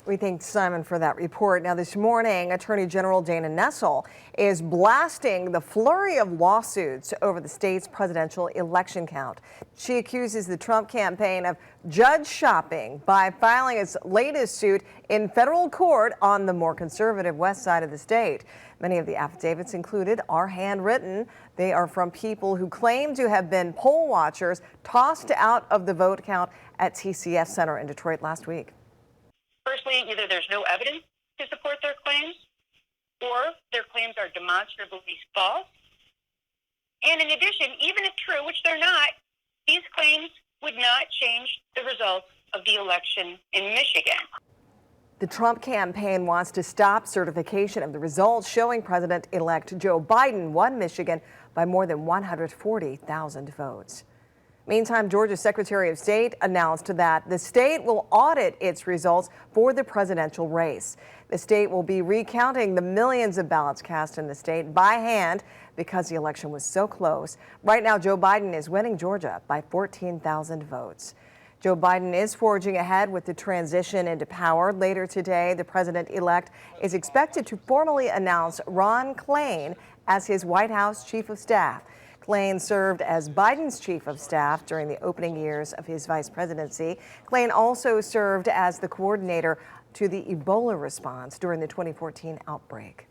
We thank Simon for that report. Now, this morning, Attorney General Dana Nessel is blasting the flurry of lawsuits over the state's presidential election count. She accuses the Trump campaign of judge shopping by filing its latest suit in federal court on the more conservative west side of the state. Many of the affidavits included are handwritten. They are from people who claim to have been poll watchers tossed out of the vote count at TCF Center in Detroit last week. Firstly, either there's no evidence to support their claims, or their claims are demonstrably false. And in addition, even if true, which they're not, these claims would not change the results of the election in Michigan. The Trump campaign wants to stop certification of the results showing President-elect Joe Biden won Michigan by more than 140,000 votes. Meantime, Georgia's Secretary of State announced that the state will audit its results for the presidential race. The state will be recounting the millions of ballots cast in the state by hand because the election was so close. Right now, Joe Biden is winning Georgia by 14,000 votes. Joe Biden is forging ahead with the transition into power. Later today, the president-elect is expected to formally announce Ron Klain as his White House chief of staff. Klain served as Biden's chief of staff during the opening years of his vice presidency. Klain also served as the coordinator to the Ebola response during the 2014 outbreak.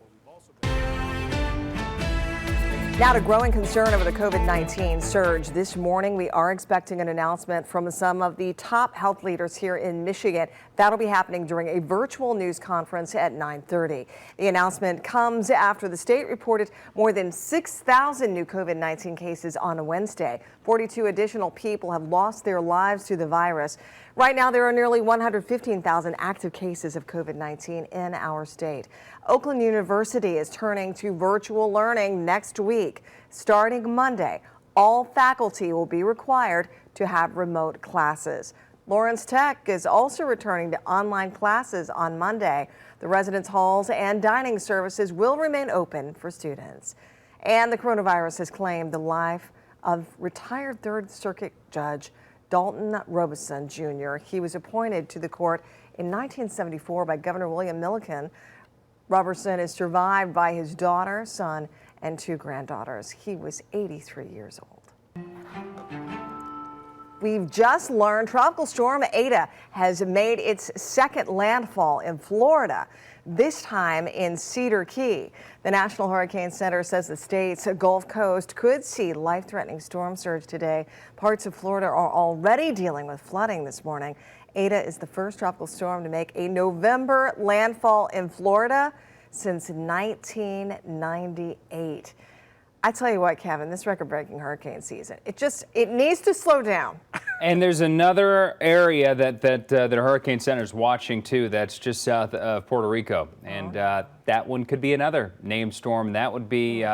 Now to growing concern over the COVID-19 surge. This morning, we are expecting an announcement from some of the top health leaders here in Michigan. That'll be happening during a virtual news conference at 9:30. The announcement comes after the state reported more than 6,000 new COVID-19 cases on a Wednesday. 42 additional people have lost their lives to the virus. Right now, there are nearly 115,000 active cases of COVID-19 in our state. Oakland University is turning to virtual learning next week. Starting Monday, all faculty will be required to have remote classes. Lawrence Tech is also returning to online classes on Monday. The residence halls and dining services will remain open for students. And the coronavirus has claimed the life of retired Third Circuit Judge Dalton Robeson Jr. He was appointed to the court in 1974 by Governor William Milliken. Robertson is survived by his daughter, son, and 2 granddaughters. He was 83 years old. We've just learned Tropical Storm Eta has made its second landfall in Florida, this time in Cedar Key. The National Hurricane Center says the state's Gulf Coast could see life-threatening storm surge today. Parts of Florida are already dealing with flooding this morning. Eta is the first tropical storm to make a November landfall in Florida since 1998. I tell you what, Kevin, this record-breaking hurricane season, it needs to slow down. And there's another area that the Hurricane Center is watching too. That's just south of Puerto Rico, and that one could be another named storm. That would be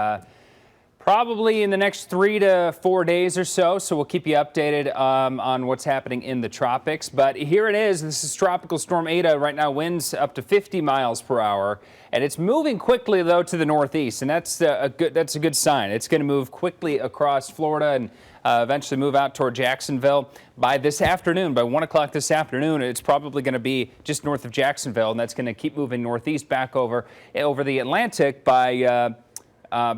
probably in the next 3 to 4 days or so. So we'll keep you updated on what's happening in the tropics. But here it is. This is Tropical Storm Eta. Right now, winds up to 50 miles per hour. And it's moving quickly, though, to the northeast. And that's a good sign. It's going to move quickly across Florida and eventually move out toward Jacksonville. By this afternoon, by 1 o'clock this afternoon, it's probably going to be just north of Jacksonville. And that's going to keep moving northeast back over the Atlantic by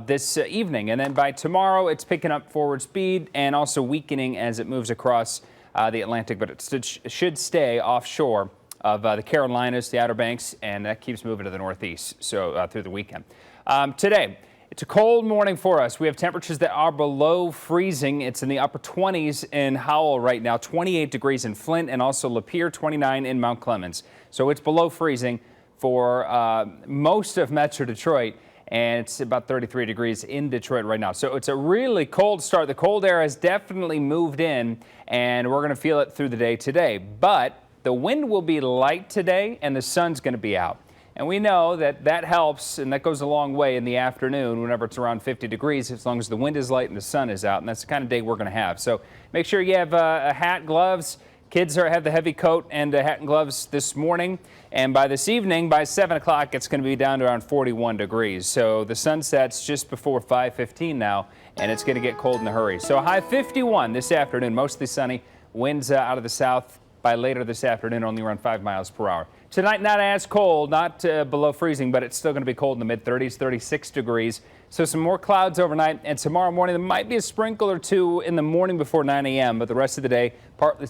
this evening. And then by tomorrow, it's picking up forward speed and also weakening as it moves across the Atlantic. But it should stay offshore of the Carolinas, the Outer Banks, and that keeps moving to the northeast so through the weekend. Today, it's a cold morning for us. We have temperatures that are below freezing. It's in the upper 20s in Howell right now, 28 degrees in Flint, and also Lapeer, 29 in Mount Clemens. So it's below freezing for most of Metro Detroit, and it's about 33 degrees in Detroit right now. So it's a really cold start. The cold air has definitely moved in, and we're going to feel it through the day today. But the wind will be light today, and the sun's going to be out. And we know that helps, and that goes a long way in the afternoon whenever it's around 50 degrees, as long as the wind is light and the sun is out. And that's the kind of day we're going to have. So make sure you have a hat, gloves. Kids have the heavy coat and a hat and gloves this morning. And by this evening, by 7 o'clock, it's going to be down to around 41 degrees. So the sun sets just before 5:15 now, and it's going to get cold in a hurry. So a high 51 this afternoon, mostly sunny. Winds out of the south By later this afternoon, only around 5 miles per hour. Tonight, not as cold, not below freezing, but it's still going to be cold in the mid-30s, 36 degrees. So some more clouds overnight, and tomorrow morning there might be a sprinkle or two in the morning before 9 a.m., but the rest of the day partly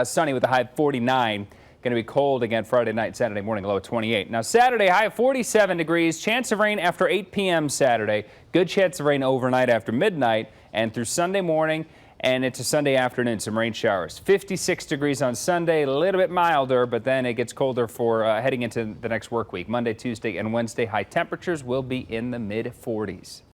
sunny with a high of 49. Going to be cold again Friday night, Saturday morning, low of 28. Now Saturday, high of 47 degrees. Chance of rain after 8 p.m. Saturday. Good chance of rain overnight after midnight and through Sunday morning and into Sunday afternoon. Some rain showers. 56 degrees on Sunday, a little bit milder, but then it gets colder for heading into the next work week. Monday, Tuesday, and Wednesday, high temperatures will be in the mid-40s.